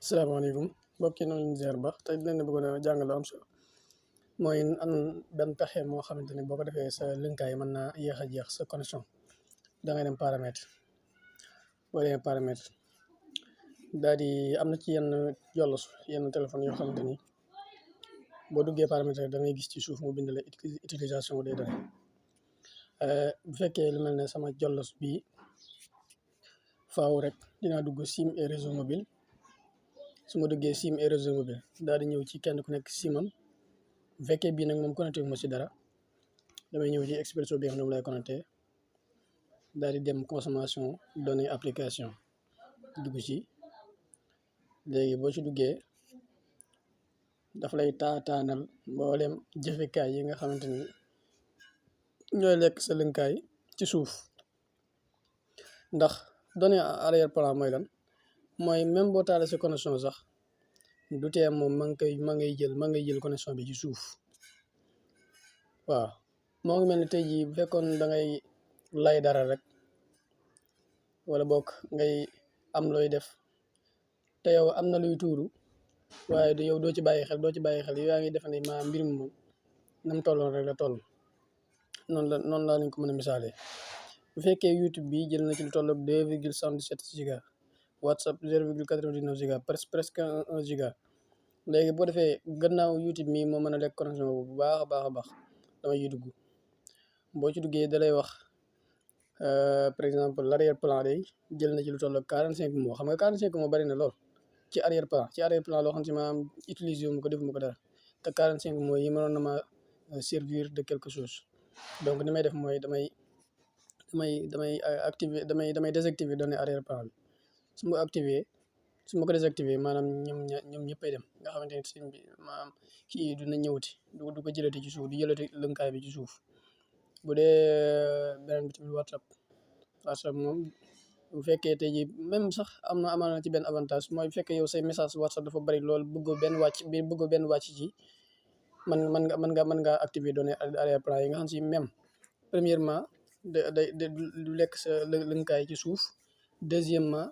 salaamaaleykum mbokk yi noonu ziar baax tey dinañ la bëggoon a jàngal lu am solo mooy am benn pexe moo xamante ni boo ko defee sa lënkaay mën naa yéex a jeex sa connexion da ngay dem paramètre boo demee paramètre daal di am na ci yenn jollos yenn téléphone yoo xamante ni boo duggee paramètre da ngay gis ci suuf mu bind la utilisation des données bu fekkee lu mel ne sama jollos bii faaw rek dinaa dugg SIM et réseau mobile. su ma duggee SIM et réseau mobile daal di ñëw ci kenn ku nekk simam bu fekkee bii nag moom connecté wu ma si dara damay ñëw ci Expresso bi nga xam ne moom lay connecté daal di dem consommation données application dugg ci léegi boo ci duggee daf lay taataanal mboolem jëfekaay yi nga xamante ni ñooy lekk sa lënkaay ci suuf ndax données arrière plan mooy lan. mooy même boo taalee sa connexion sax du tee moom ma ngay jël connexion bi ci suuf waaw moo ngi mel ni tey jii bu fekkoon da ngay lay dara rek wala bokk ngay am looy def te yow am na luy tuuru waaye yow doo ci bàyyi xel yow yaa ngi defe ne maa mbir mi moom nam tolloon rek la toll noonu laa lañ ko mën a misaalee bu fekkee YouTube bi jël na ci lu toll ak 2,77 giga WhatsApp 0,99 giga presque 1 giga léegi boo defee gannaaw YouTube mii moo mën a lekk connexion bu baax a baax dama ciy dugg boo ci duggee da lay wax par exemple l' arrière plan day jël na ci lu toll ak 45 mots xam nga 45 mots bari na lool ci arrière plan loo xam si maanaam utiliser wu ma ko defuma ko dara te 45 mots yi mënoon na ma servir de quelque chose donc ni may def mooy damay désactiver données arrière plan bi. su ma ko désactivé maanaam ñoom ñëppay dem nga xamante ne sëñ bi maanaam kii dina ñëwati du ko jëlati ci suuf du jëlati lënkaay bi ci suuf bu dee beneen bi tamit WhatsApp moom bu fekkee tey jii même sax amaan na ci benn avantage mooy bu fekkee yow say message WhatsApp dafa bari loolu bëggoo benn wàcc ci mën nga activer données arrière plan yi nga xam si même premièrement du lekk sa lënkaay ci suuf deuxièmement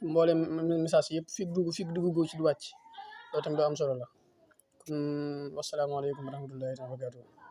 mboolem message yëpp fi dugg ci du wàcc loolu tamit lu am solo la kon wasalaamaaleykum wa rahmatullahi wa barakatuh